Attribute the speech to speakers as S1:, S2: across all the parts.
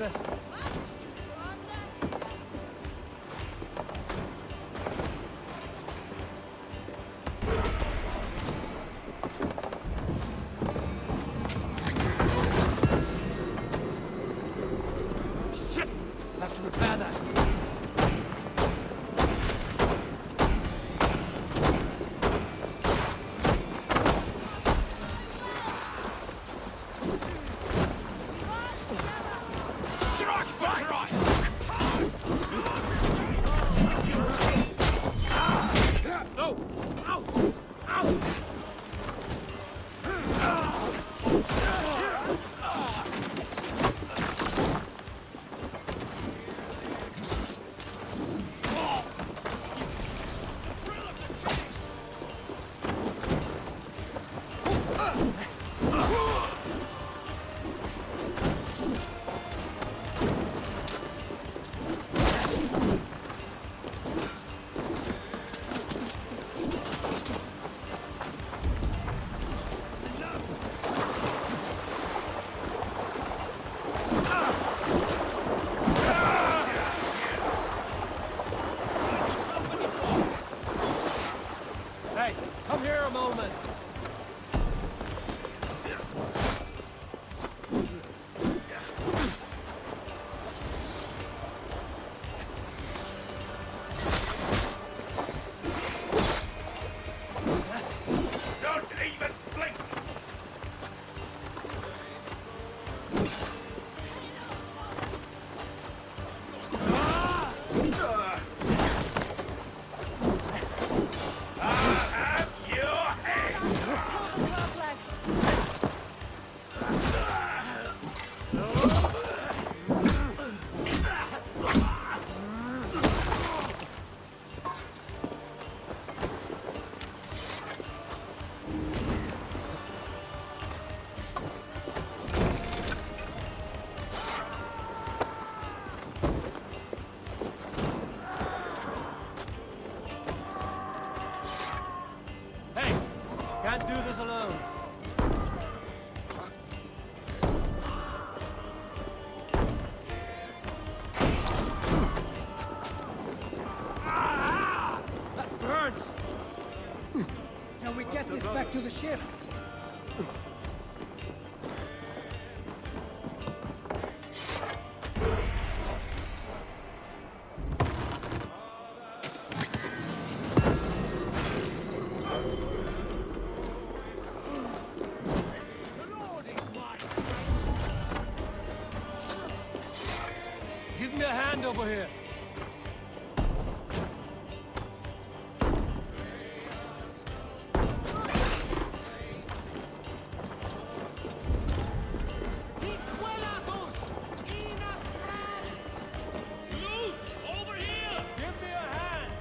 S1: this. Shit! Have to repair that. Hey, come here a moment.
S2: Don't even blink!
S1: Hey, can't do this alone. That burns.
S3: Can we get this back to the ship?
S1: Give me a hand over here. Loot! Over here! Give me a hand!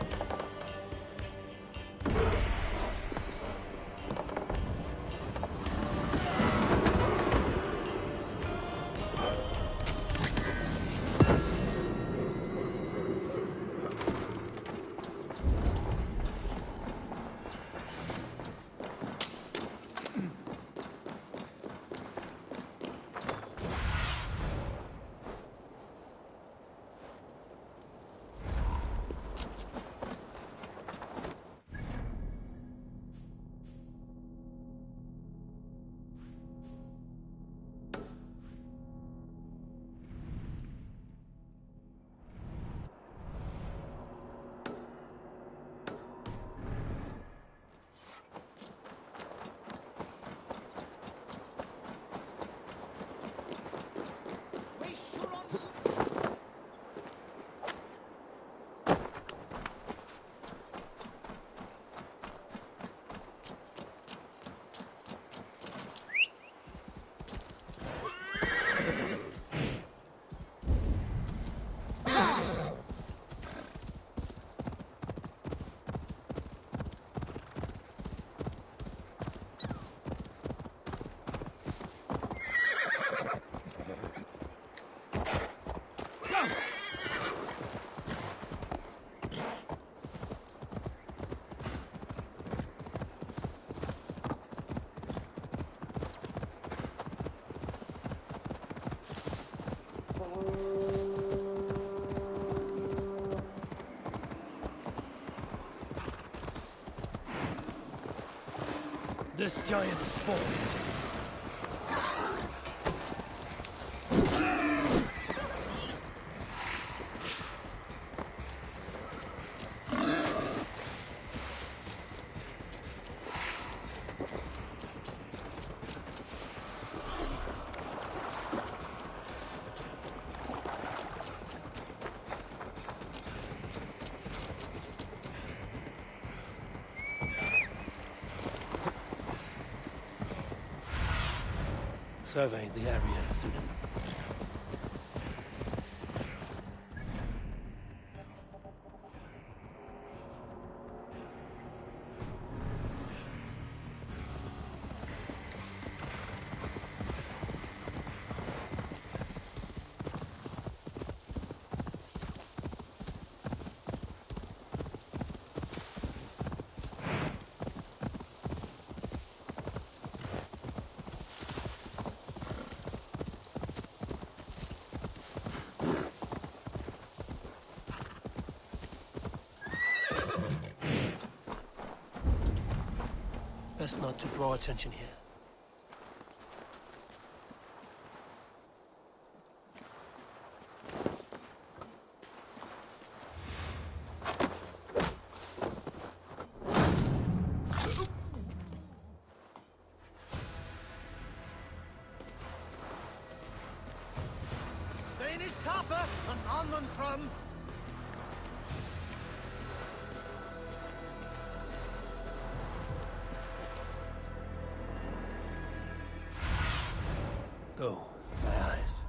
S1: This giant spawns. Surveying the area, Sudan. Best not to draw attention here.
S3: Danish tapper and almond crumb.
S1: Go, my eyes.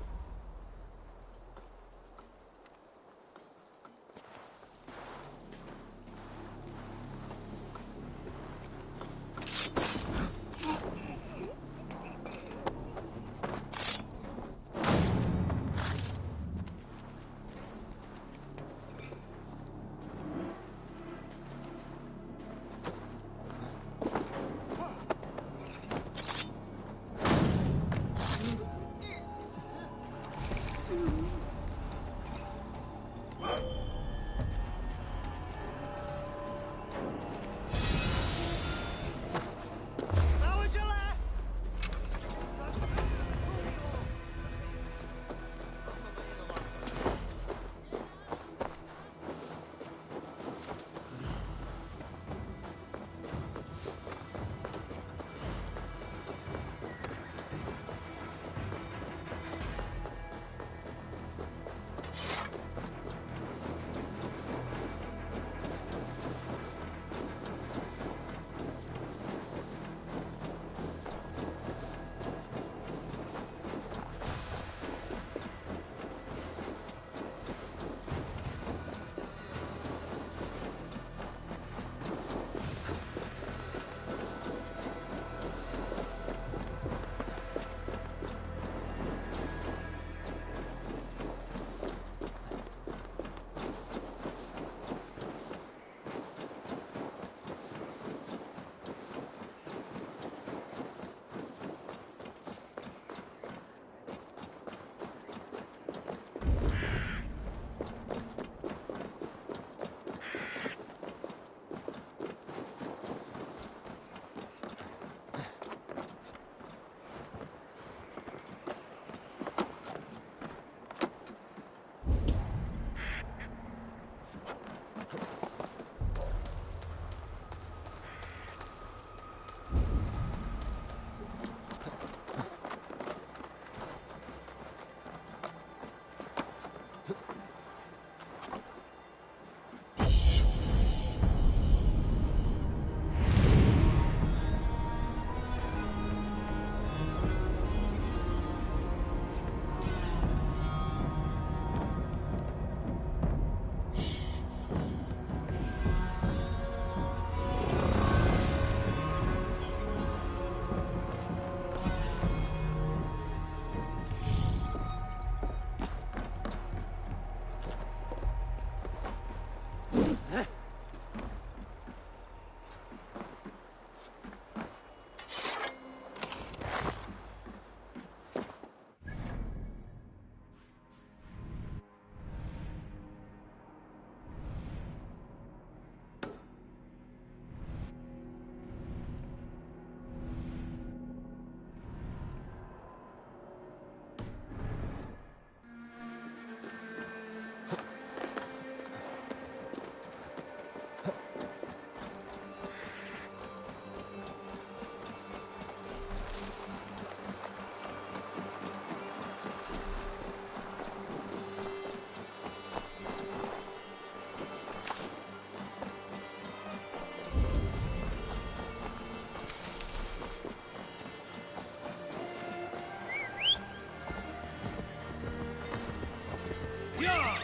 S1: Yeah!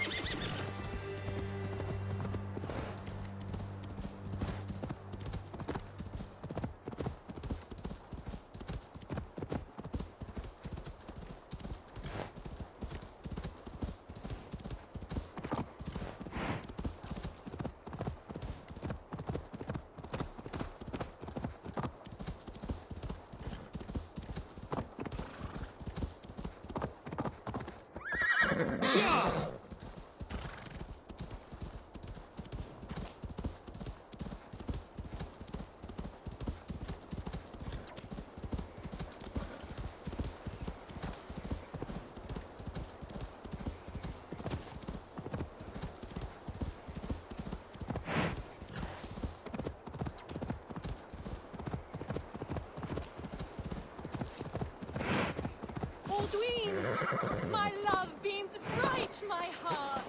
S4: Aldwin, my love beams bright my heart.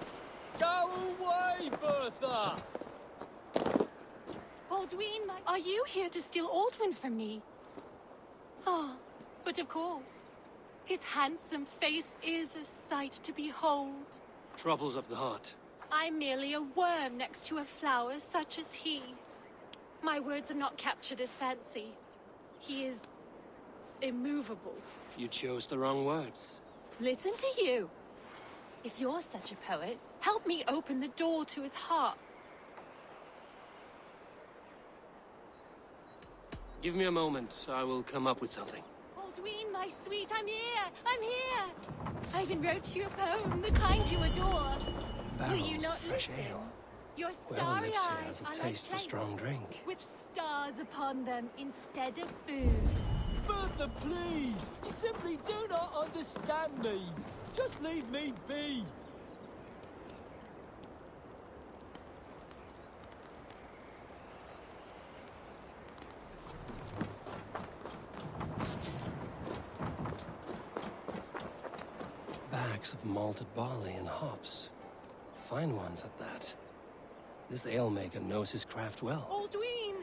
S1: Go away, Bertha!
S4: Aldwin, are you here to steal Aldwin from me? Oh, but of course. His handsome face is a sight to behold.
S5: Troubles of the heart.
S4: I'm merely a worm next to a flower such as he. My words have not captured his fancy. He is immovable.
S5: You chose the wrong words.
S4: Listen to you. If you're such a poet, help me open the door to his heart.
S5: Give me a moment. I will come up with something.
S4: Aldwin, my sweet, I'm here! I'm here! I even wrote you a poem, the kind you adore. Will you
S5: Barrels
S4: not
S5: of fresh
S4: listen?
S5: ale.
S4: Your
S5: Whoever
S4: starry
S5: lives here
S4: eyes
S5: has a
S4: are
S5: taste
S4: like
S5: for strong
S4: plates
S5: drink.
S4: with stars upon them instead of food.
S1: Bertha, please! You simply do not understand me! Just leave me be!
S5: Bags of malted barley and hops. Fine ones at that. This ale maker knows his craft well.
S4: Aldwin,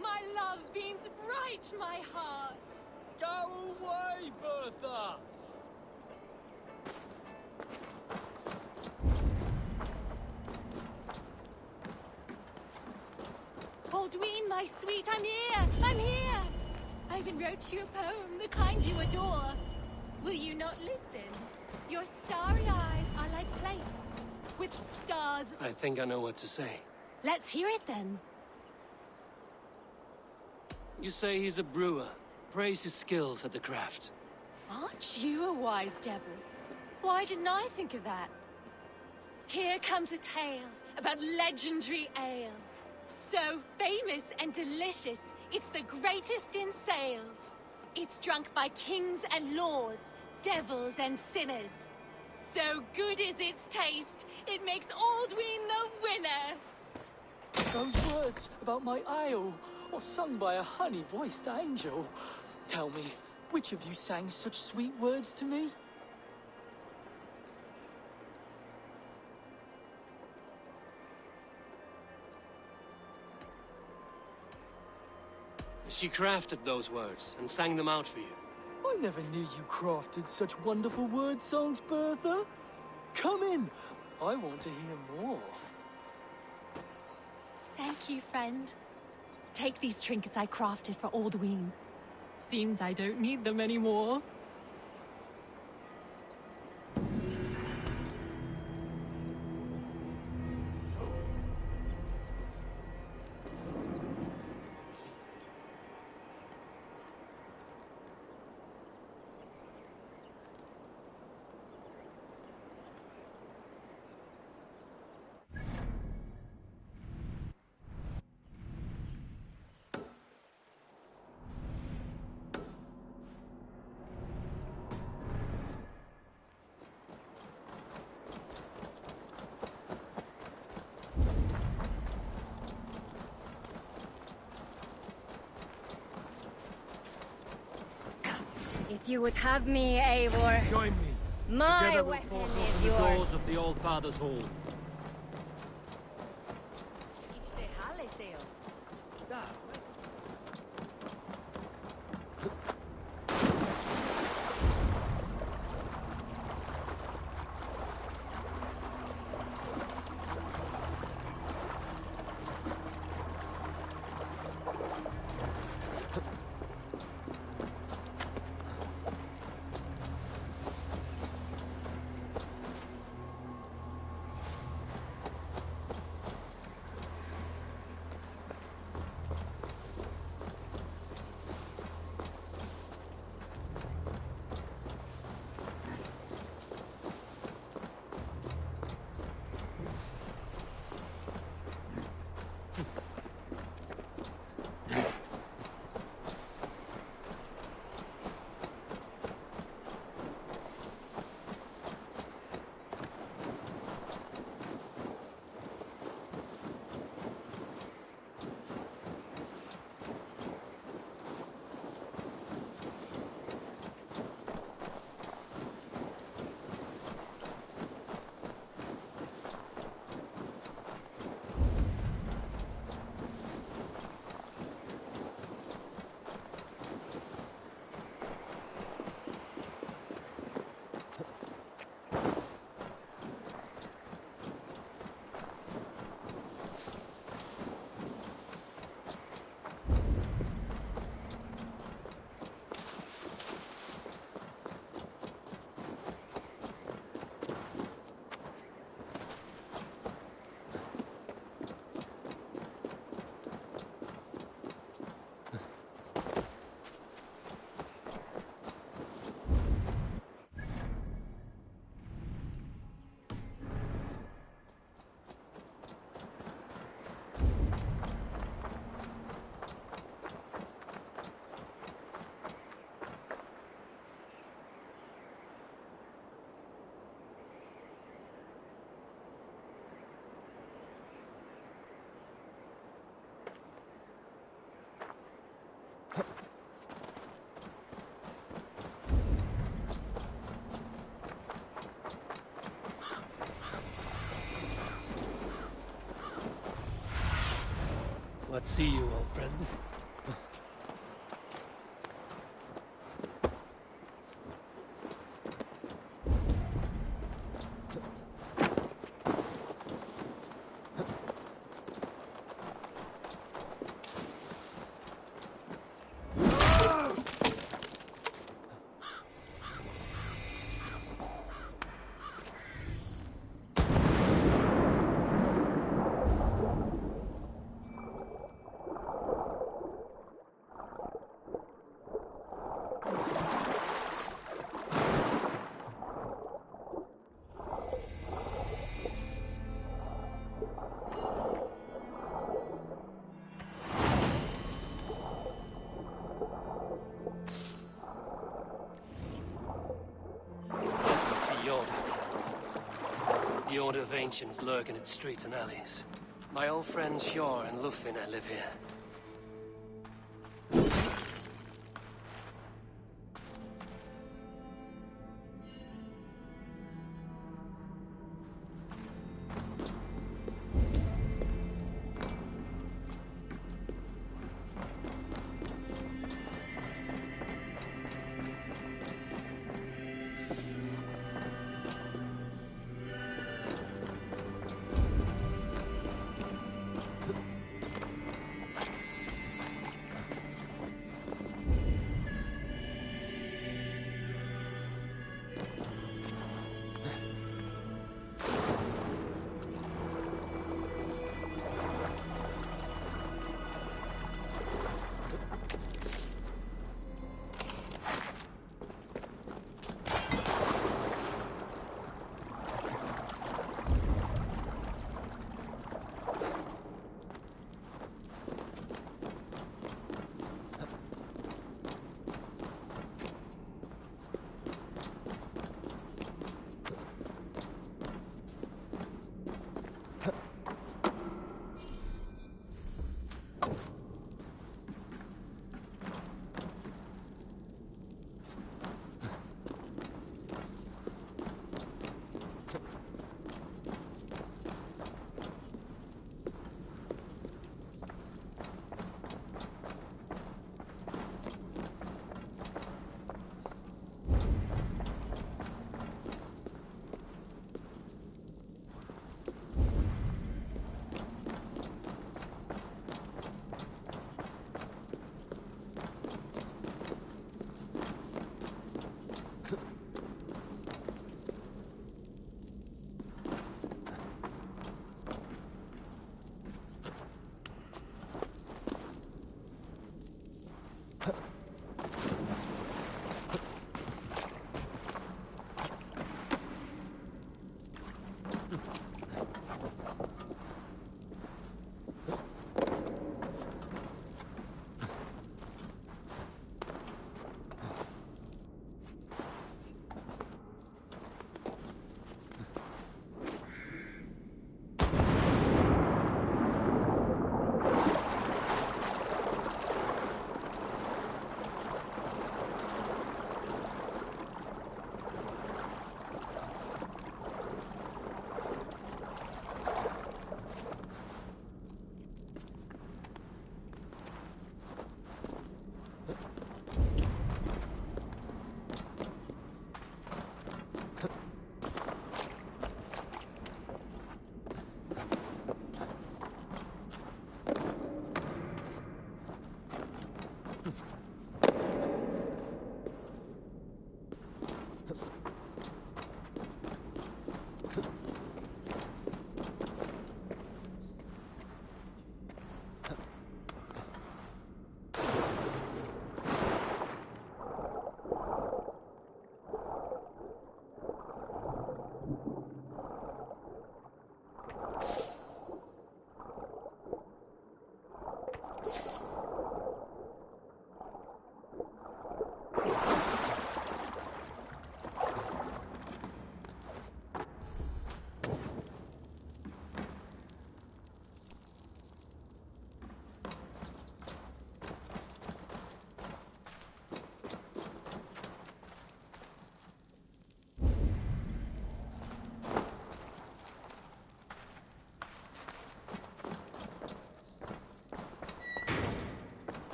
S4: my love beams bright my heart.
S1: Go away, Bertha!
S4: Aldwin, my sweet, I'm here! I'm here! I even wrote you a poem, the kind you adore. Will you not listen? Your starry eyes are like plates with stars.
S5: I think I know what to say.
S4: Let's hear it then.
S5: You say he's a brewer. Praise his skills at the craft.
S4: Aren't you a wise devil? Why didn't I think of that? Here comes a tale about legendary ale. So famous and delicious, it's the greatest in sales. It's drunk by kings and lords, devils and sinners. So good is its taste, it makes Aldwin the winner.
S1: Those words about my ale, or sung by a honey-voiced angel. Tell me, which of you sang such sweet words to me?
S5: She crafted those words and sang them out for you.
S1: I never knew you crafted such wonderful word songs, Bertha. Come in. I want to hear more.
S4: Thank you, friend. Take these trinkets I crafted for Aldwin. Seems I don't need them anymore.
S6: If you would have me, Eivor,
S1: Join me.
S6: my
S1: Together we'll
S6: weapon
S1: force
S6: is
S1: open the
S6: yours.
S1: doors of the Old Father's Hall.
S5: not see you, old friend. This must be Yord. The Order of Ancients lurk in its streets and alleys. My old friends Hjor and Lufina live here.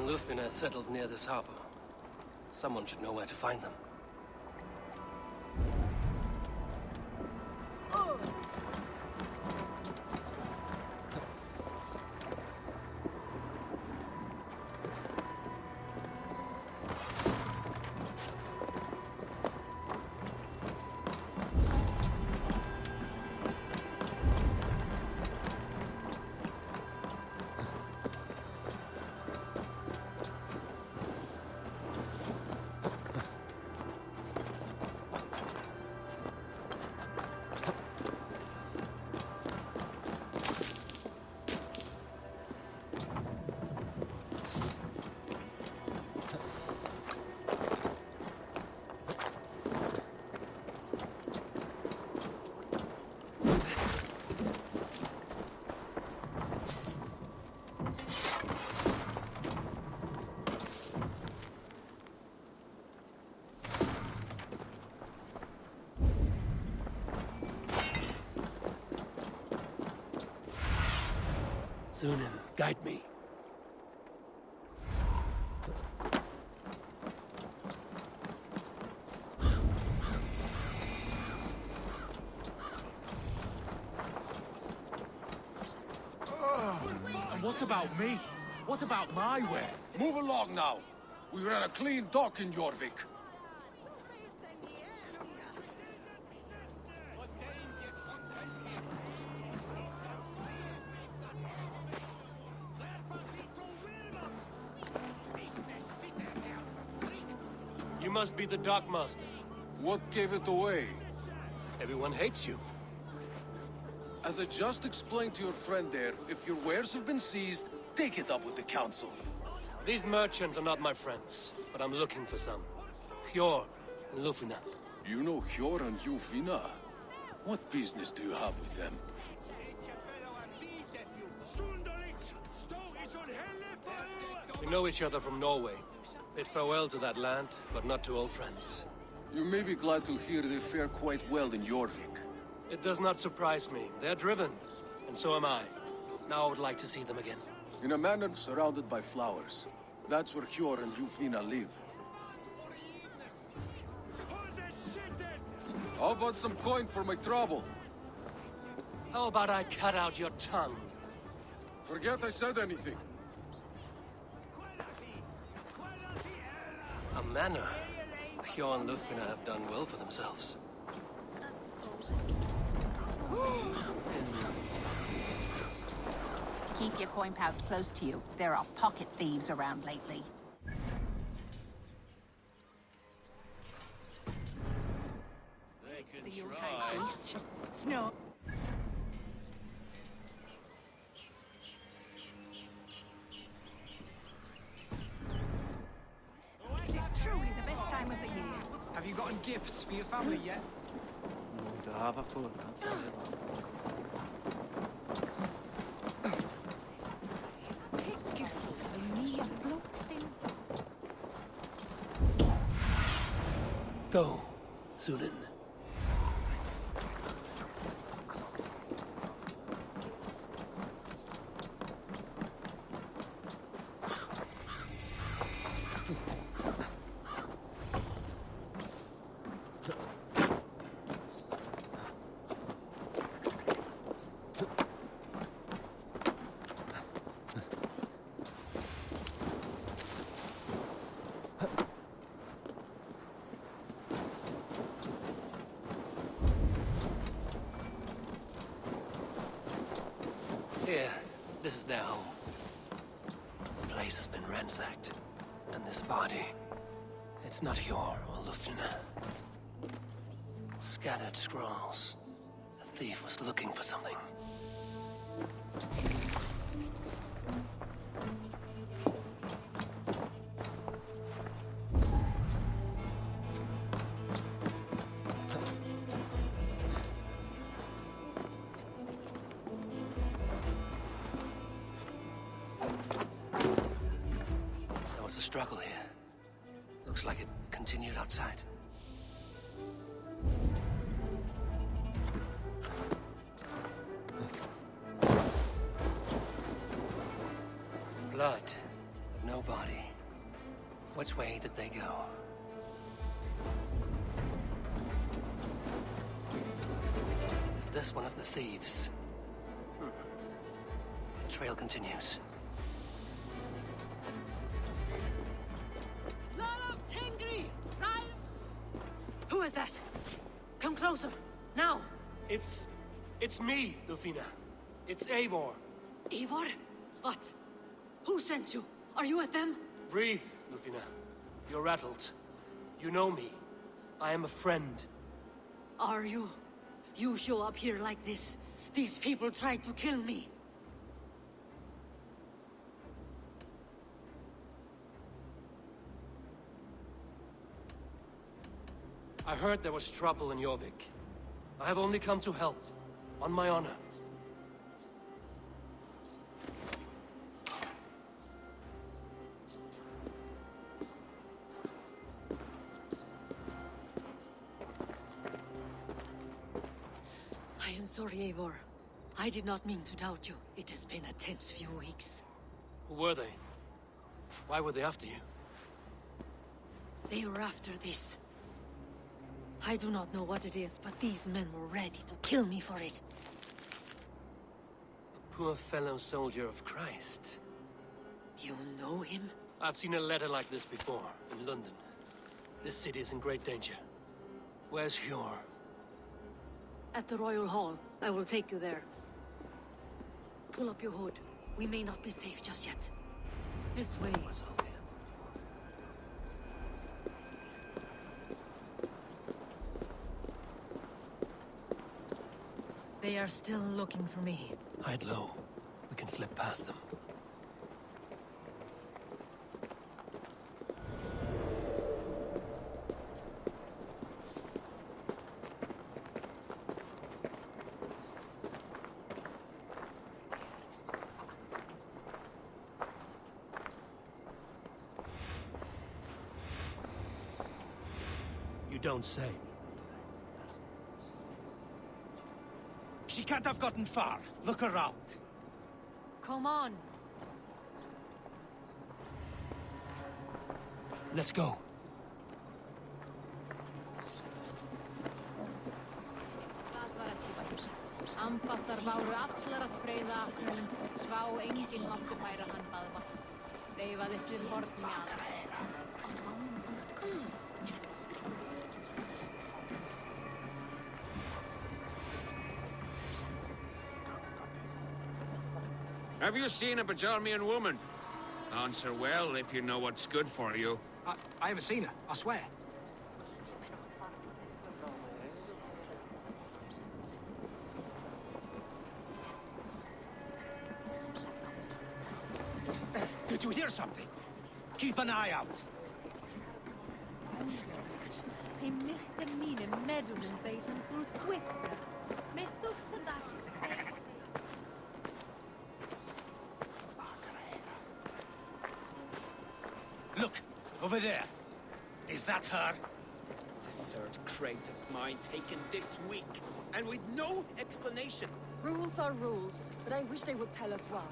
S5: and Lufin are settled near this harbor. Someone should know where to find them. Sunan, guide me.
S7: And what about me? What about my way?
S2: Move along now. We ran a clean dock in Jorvik.
S5: You must be the dockmaster.
S2: What gave it away?
S5: Everyone hates you.
S2: As I just explained to your friend there, if your wares have been seized, take it up with the council.
S5: These merchants are not my friends, but I'm looking for some. Hjor and Lufina.
S2: You know Hjor and Jufina? What business do you have with them?
S5: We know each other from Norway. Bid farewell to that land, but not to old friends.
S2: You may be glad to hear they fare quite well in Jorvik.
S5: It does not surprise me. They're driven, and so am I. Now I would like to see them again.
S2: In a manor surrounded by flowers. That's where Hjor and Jufina live. How about some coin for my trouble?
S5: How about I cut out your tongue?
S2: Forget I said anything.
S5: A manor. Hjor and Lufina have done well for themselves.
S8: Keep your coin pouch close to you. There are pocket thieves around lately.
S5: They can
S8: The Yuletide feast. Snow. It is truly the best time of the year.
S3: Have you gotten gifts for your family yet?
S5: Go, Sunan. Here, this is their home. The place has been ransacked. And this body, it's not Hjor or Lufina. Scattered scrolls. The thief was looking for something. There was a struggle here. Looks like it continued outside. Blood, no body. which way that they go. Is this one of the thieves? The trail continues.
S9: Who is that? Come closer, now!
S5: It's me, Lufina. It's Eivor.
S9: Eivor? What? Who sent you? Are you with them?
S5: Breathe, Lufina. You're rattled. You know me. I am a friend.
S9: Are you? You show up here like this. These people tried to kill me.
S5: I heard there was trouble in Jorvik. I have only come to help, on my honor.
S9: I am sorry, Eivor. I did not mean to doubt you. It has been a tense few weeks.
S5: Who were they? Why were they after you?
S9: They were after this. I do not know what it is, but these men were ready to kill me for it.
S5: A poor fellow soldier of Christ.
S9: You know him?
S5: I've seen a letter like this before, in London. This city is in great danger. Where's Hjor?
S9: At the Royal Hall. I will take you there. Pull up your hood. We may not be safe just yet. This way. They are still looking for me.
S5: Hide low. We can slip past them. You don't say.
S7: She can't have gotten far. Look around.
S9: Come on.
S5: Let's go.
S10: Ambattar váru allar að breiða aknum, svá enginn mátti færa hann baðvatn. Veifaðist við horn Njals.
S11: Have you seen a Bajarmian woman? Answer well if you know what's good for you.
S7: I haven't seen her, I swear. Did you hear something? Keep an eye out.
S10: Þeim myrtir mínum meðunum beitum þú svifta. Með þúftadag.
S7: Look, over there. Is that her?
S12: The third crate of mine taken this week, and with no explanation.
S13: Rules are rules, but I wish they would tell us why.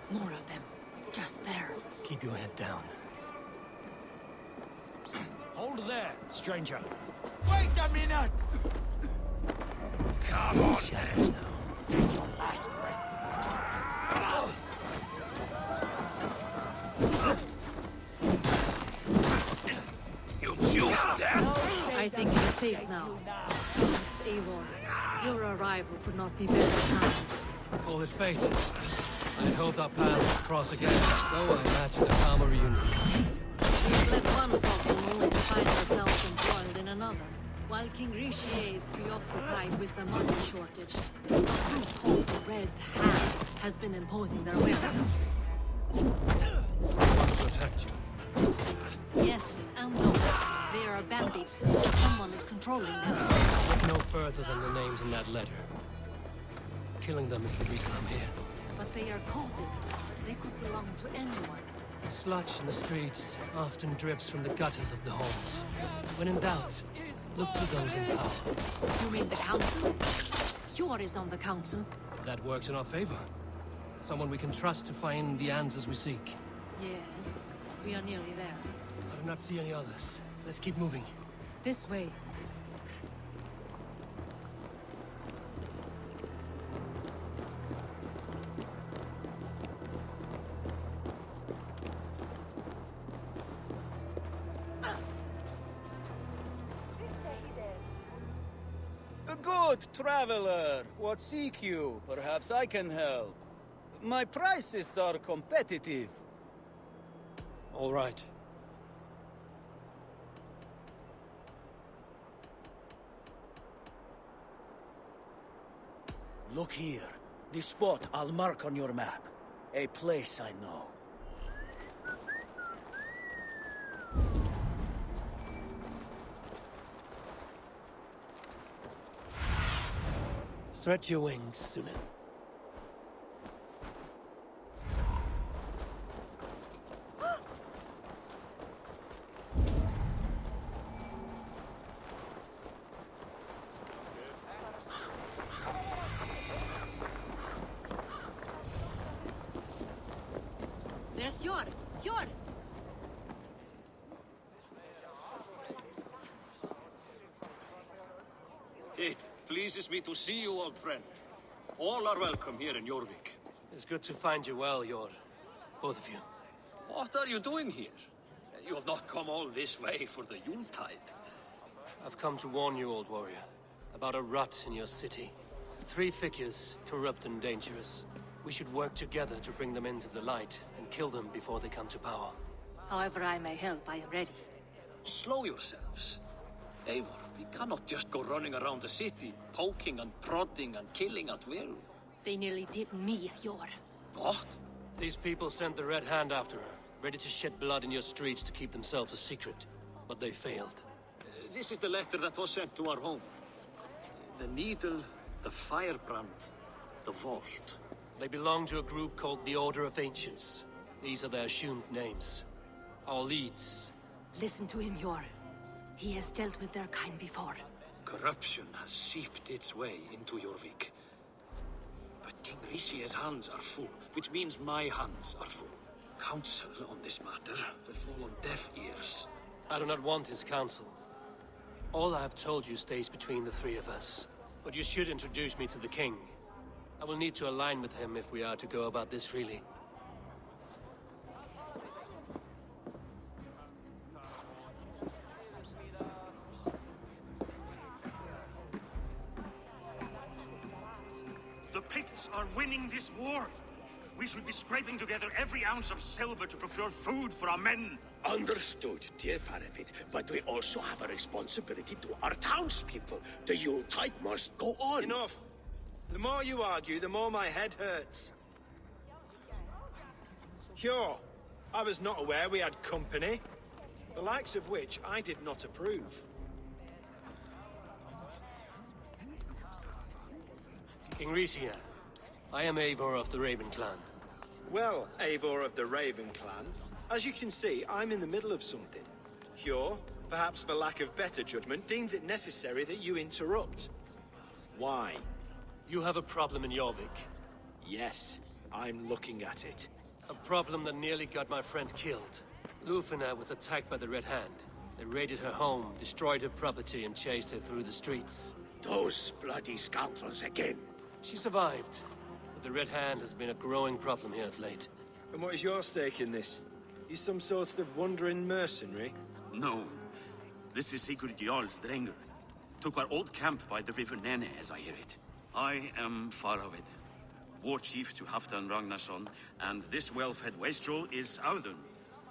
S9: More of them. Just there.
S5: Keep your head down.
S7: Hold there, stranger.
S1: Wait a minute!
S7: Come on.
S5: Shadows now.
S7: Take your last breath.
S11: You choose death.
S9: I think it is safe now. It's Eivor. Your arrival could not be better timed.
S5: Call it fate. I had hoped our paths would cross again, though I imagined a calmer reunion.
S9: We fled one problem only to find ourselves embroiled in another. While King Rishi is preoccupied with the money shortage, a group called the Red Hand has been imposing their will.
S5: Ones who attacked you.
S9: Yes and no. They are bandits. Someone is controlling them.
S5: Look no further than the names in that letter. Killing them is the reason I'm here.
S9: But they are coded. They could belong to anyone.
S5: The sludge in the streets often drips from the gutters of the halls. When in doubt, look to those in power.
S9: You mean the council? Hjor is on the council.
S5: That works in our favor. Someone we can trust to find the answers we seek.
S9: Yes, we are nearly there.
S5: I do not see any others. Let's keep moving.
S9: This way.
S14: A good traveler. What seek you? Perhaps I can help. My prices are competitive.
S5: All right.
S14: Look here. This spot I'll mark on your map. A place I know.
S5: Stretch your wings, Sunan.
S9: There's Yor! Yor!
S15: It pleases me to see you, old friend. All are welcome here in Jorvik.
S5: It's good to find you well, Yor. Both of you.
S15: What are you doing here? You have not come all this way for the Yuletide.
S5: I've come to warn you, old warrior, about a rot in your city. 3 figures, corrupt and dangerous. We should work together to bring them into the light and kill them before they come to power.
S9: However I may help, I am ready.
S15: Slow yourselves. Eivor, we cannot just go running around the city, poking and prodding and killing at will.
S9: They nearly did me, Yor.
S15: What?
S5: These people sent the Red Hand after her, ready to shed blood in your streets to keep themselves a secret. But they failed.
S15: This is the letter that was sent to our home. The needle, the firebrand, the vault.
S5: They belong to a group called the Order of Ancients. These are their assumed names. Our leads.
S9: Listen to him, Yor. He has dealt with their kind before.
S15: Corruption has seeped its way into Jorvik. But King Rishie's hands are full, which means my hands are full. Counsel on this matter will fall on deaf ears.
S5: I do not want his counsel. All I have told you stays between the 3 of us. But you should introduce me to the king. I will need to align with him if we are to go about this freely.
S16: The Picts are winning this war. We should be scraping together every ounce of silver to procure food for our men.
S12: Understood, dear Faravit, but we also have a responsibility to our townspeople. The Yuletide must go on.
S7: Enough! The more you argue, the more my head hurts. Sure, I was not aware we had company, the likes of which I did not approve.
S5: King Rishia, I am Eivor of the Raven Clan.
S7: Well, Eivor of the Raven Clan, as you can see, I'm in the middle of something. Hjor, perhaps for lack of better judgment, deems it necessary that you interrupt. Why?
S5: You have a problem in Jorvik.
S7: Yes, I'm looking at it.
S5: A problem that nearly got my friend killed. Lufina was attacked by the Red Hand. They raided her home, destroyed her property, and chased her through the streets.
S12: Those bloody scoundrels again.
S5: She survived, but the Red Hand has been a growing problem here of late.
S7: And what is your stake in this? You some sort of wandering mercenary?
S16: No. This is Sigurd Jarl's Drenger. Took our old camp by the river Nene, as I hear it. I am Faravid, war chief to Halfdan Ragnarsson, and this well-fed wastrel is Audun,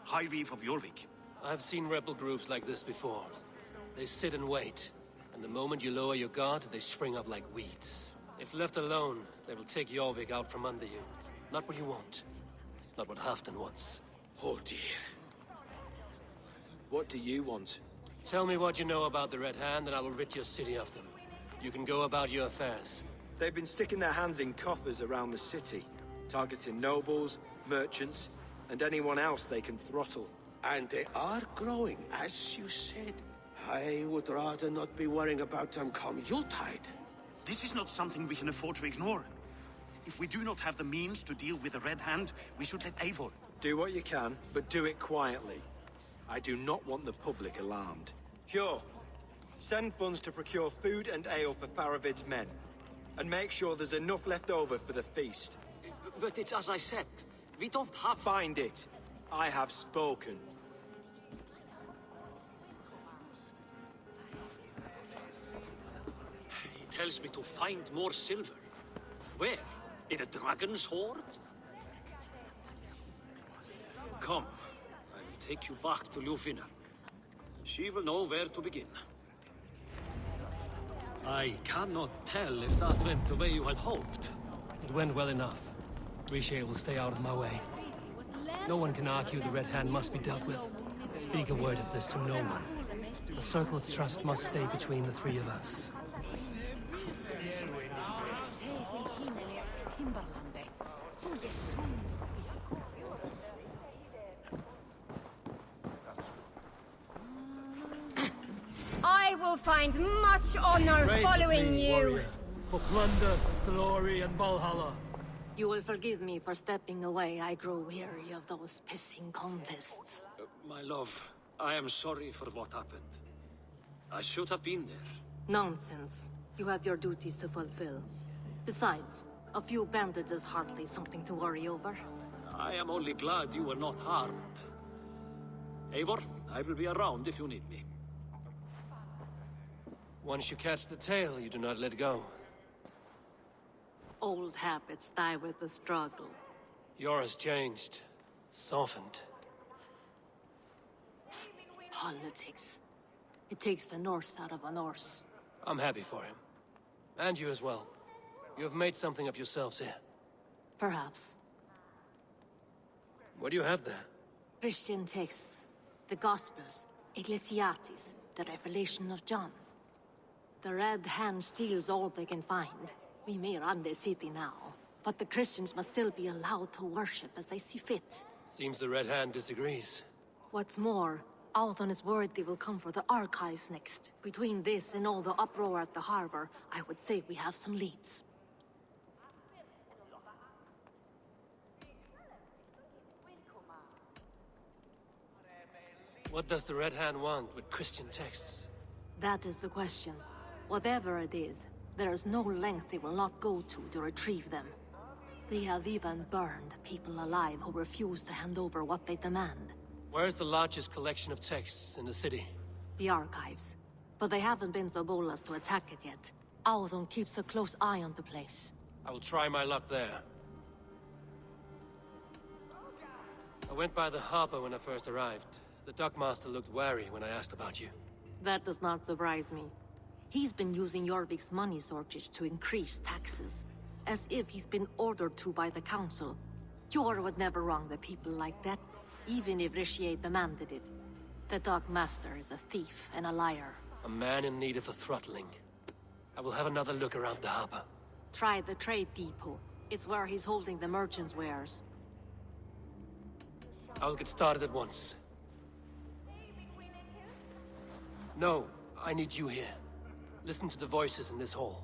S16: High Reef of Jorvik.
S5: I've seen rebel groups like this before. They sit and wait, and the moment you lower your guard, they spring up like weeds. If left alone, they will take Jorvik out from under you. Not what you want. Not what Halfdan wants.
S12: Oh dear.
S7: What do you want?
S5: Tell me what you know about the Red Hand, and I will rid your city of them. You can go about your affairs.
S7: They've been sticking their hands in coffers around the city, targeting nobles, merchants, and anyone else they can throttle.
S12: And they are growing, as you said. I would rather not be worrying about them come Yuletide.
S16: This is not something we can afford to ignore. If we do not have the means to deal with the Red Hand, we should let Eivor.
S7: Do what you can, but do it quietly. I do not want the public alarmed. Hjor, send funds to procure food and ale for Faravid's men. And make sure there's enough left over for the feast.
S15: But it's as I said. We don't have...
S7: Find it. I have spoken.
S15: He tells me to find more silver. Where? In a dragon's hoard? Come, I will take you back to Ljufina. She will know where to begin. I cannot tell if that went the way you had hoped.
S5: It went well enough. Grisha will stay out of my way. No one can argue the Red Hand must be dealt with. Speak a word of this to no one. The circle of trust must stay between the three of us.
S6: I will find much honor following you.
S5: Warrior, for plunder, glory, and Valhalla.
S9: You will forgive me for stepping away. I grow weary of those pissing contests.
S15: My love, I am sorry for what happened. I should have been there.
S9: Nonsense. You have your duties to fulfill. Besides, a few bandits is hardly something to worry over.
S15: I am only glad you were not harmed. Eivor, I will be around if you need me.
S5: Once you catch the tail, you do not let go.
S9: Old habits die with the struggle.
S5: Yours changed. Softened.
S9: Politics. It takes the Norse out of a Norse.
S5: I'm happy for him. And you as well. You have made something of yourselves here.
S9: Perhaps.
S5: What do you have there?
S9: Christian texts. The Gospels. Ecclesiastes. The Revelation of John. The Red Hand steals all they can find. We may run the city now, but the Christians must still be allowed to worship as they see fit.
S5: Seems the Red Hand disagrees.
S9: What's more, Althon is worried they will come for the archives next. Between this and all the uproar at the harbor, I would say we have some leads.
S5: What does the Red Hand want with Christian texts?
S9: That is the question. Whatever it is, there is no length they will not go to retrieve them. They have even burned people alive who refuse to hand over what they demand.
S5: Where's the largest collection of texts in the city?
S9: The archives. But they haven't been so bold as to attack it yet. Althon keeps a close eye on the place.
S5: I will try my luck there. I went by the harbor when I first arrived. The dockmaster looked wary when I asked about you.
S9: That does not surprise me. He's been using Jorvik's money shortage to increase taxes. As if he's been ordered to by the council. Jor would never wrong the people like that, even if Rishier demanded it. The dockmaster is a thief and a liar.
S5: A man in need of a throttling. I will have another look around the harbor.
S9: Try the trade depot. It's where he's holding the merchants' wares.
S5: I will get started at once. No, I need you here. Listen to the voices in this hall.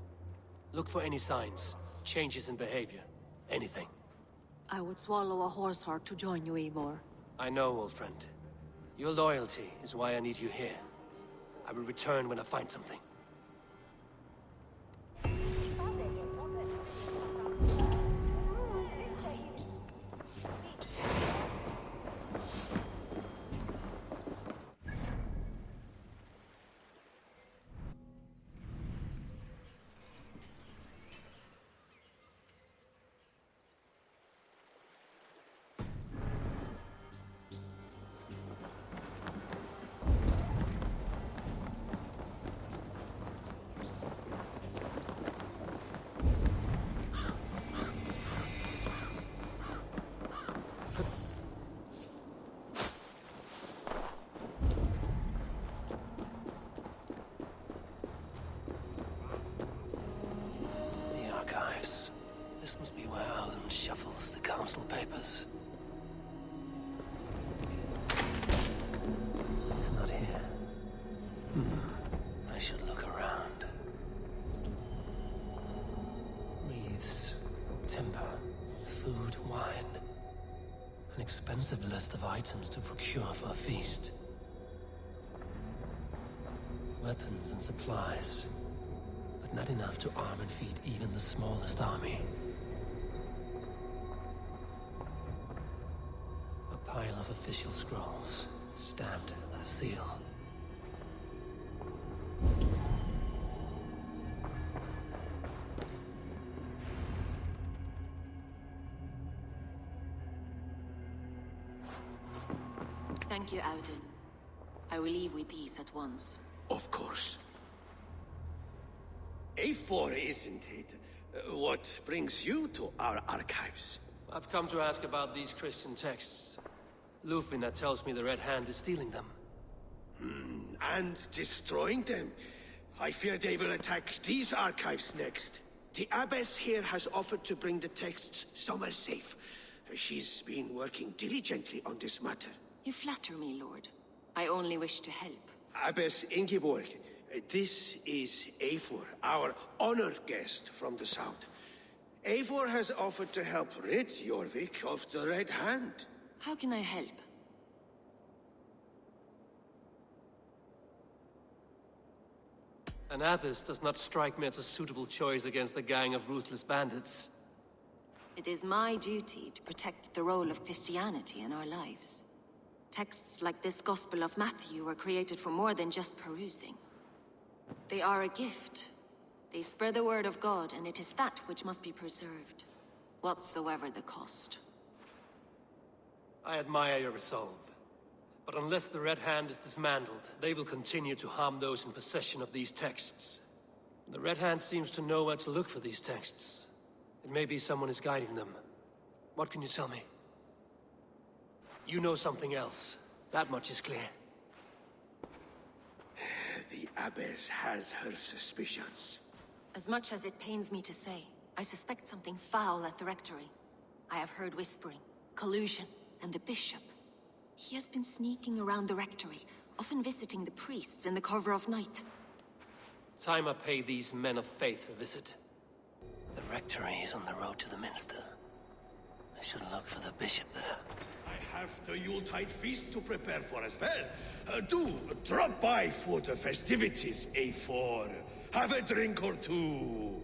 S5: Look for any signs, changes in behavior, anything.
S9: I would swallow a horse heart to join you, Eivor.
S5: I know, old friend. Your loyalty is why I need you here. I will return when I find something. This must be where Alden shuffles the council papers. He's not here. I should look around. Wreaths, timber. expensive list of items to procure for a feast. Weapons and supplies, but not enough to arm and feed even the smallest army. A pile of official scrolls, stamped with a seal.
S17: Thank you, Auden. I will leave with these at once.
S12: Of course. A4, isn't it? What brings you to our archives?
S5: I've come to ask about these Christian texts. Lufina tells me the Red Hand is stealing them.
S12: And destroying them. I fear they will attack these archives next. The Abbess here has offered to bring the texts somewhere safe. She's been working diligently on this matter.
S17: You flatter me, Lord. I only wish to help.
S12: Abbess Ingeborg, this is Eivor, our honored guest from the south. Eivor has offered to help rid Jorvik of the Red Hand.
S17: How can I help?
S5: An abbess does not strike me as a suitable choice against a gang of ruthless bandits.
S17: It is my duty to protect the role of Christianity in our lives. Texts like this Gospel of Matthew were created for more than just perusing. They are a gift. They spread the word of God, and it is that which must be preserved, whatsoever the cost.
S5: I admire your resolve. But unless the Red Hand is dismantled, they will continue to harm those in possession of these texts. The Red Hand seems to know where to look for these texts. It may be someone is guiding them. What can you tell me? You know something else. That much is clear.
S12: The Abbess has her suspicions.
S17: As much as it pains me to say, I suspect something foul at the Rectory. I have heard whispering, collusion, and the Bishop. He has been sneaking around the Rectory, often visiting the priests in the cover of night.
S5: Time I pay these men of faith a visit. The Rectory is on the road to the Minster. I should look for the Bishop there.
S12: I have the Yuletide feast to prepare for as well. Do drop by for the festivities, A4. Have a drink or two.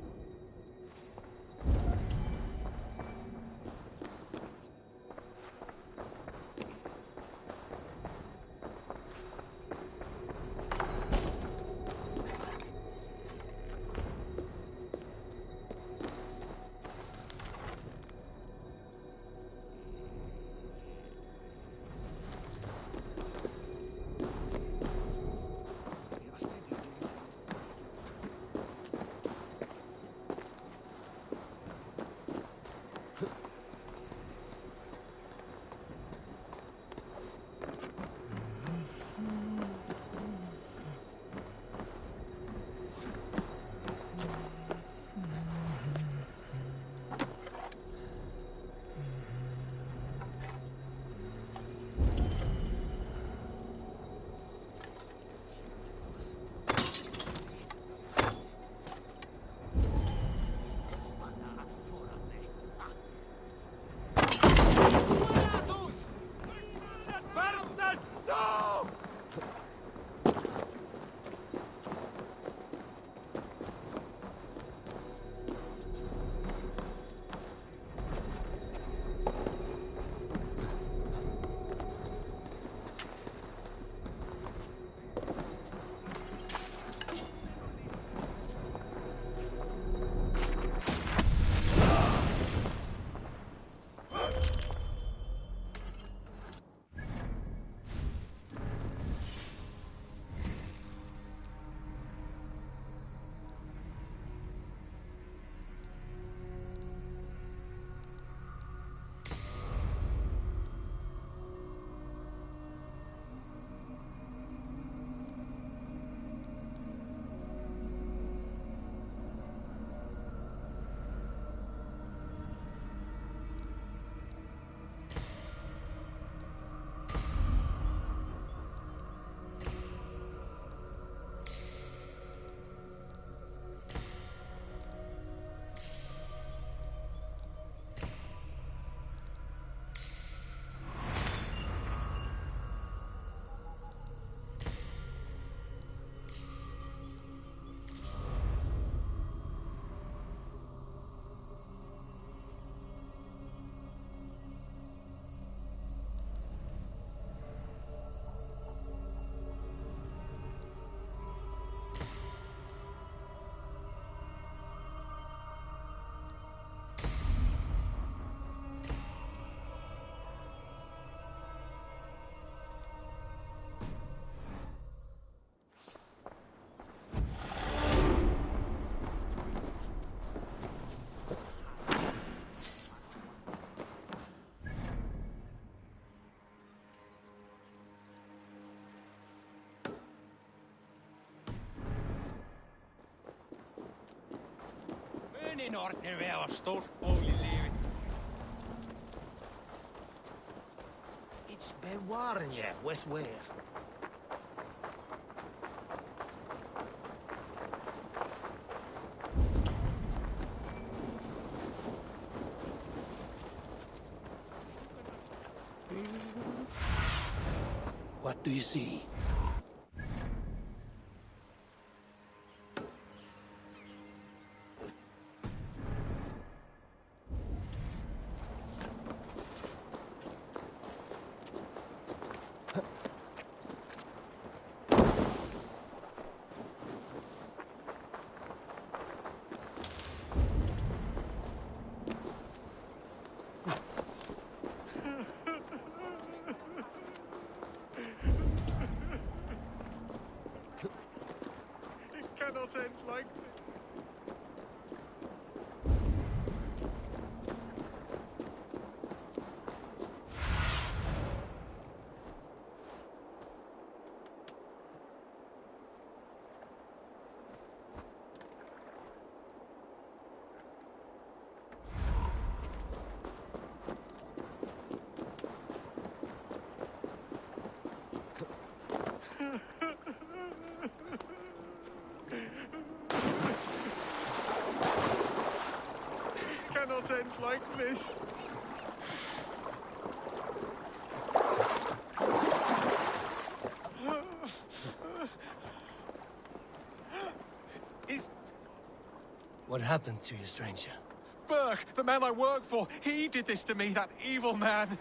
S18: in ordner väl storspålig.
S19: It's bewarnie, Westware.
S5: What do you see?
S7: It cannot end like this. Cannot end like this.
S5: What happened to you, stranger?
S7: Burke, the man I work for, he did this to me, that evil man.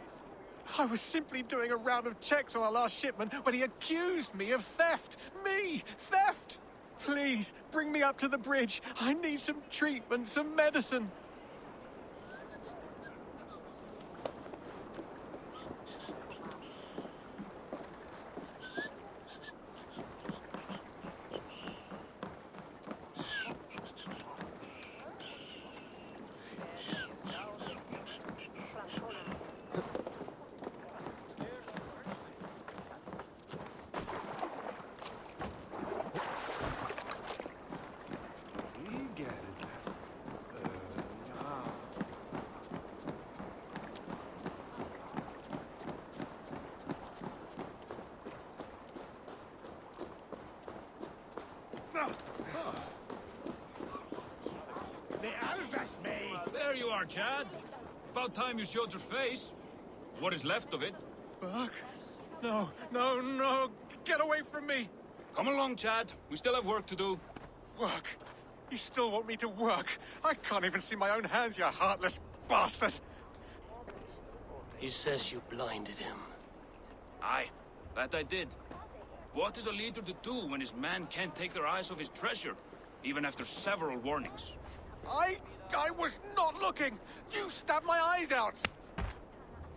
S7: I was simply doing a round of checks on our last shipment when he accused me of theft. Me! Theft! Please, bring me up to the bridge. I need some treatment, some medicine.
S15: There you are, Chad. About time you showed your face. What is left of it?
S7: Burke? No, no, no! Get away from me!
S15: Come along, Chad. We still have work to do.
S7: Work? You still want me to work? I can't even see my own hands, you heartless bastard!
S5: He says you blinded him.
S15: Aye, that I did. What is a leader to do when his men can't take their eyes off his treasure, even after several warnings?
S7: I was not looking! You stabbed my eyes out!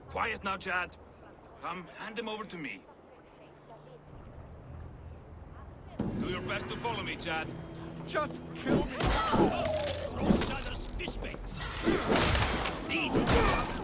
S15: Quiet now, Chad. Come, hand him over to me. Do your best to follow me, Chad.
S7: Just kill me!
S15: Throw each other's fist bait. Lead.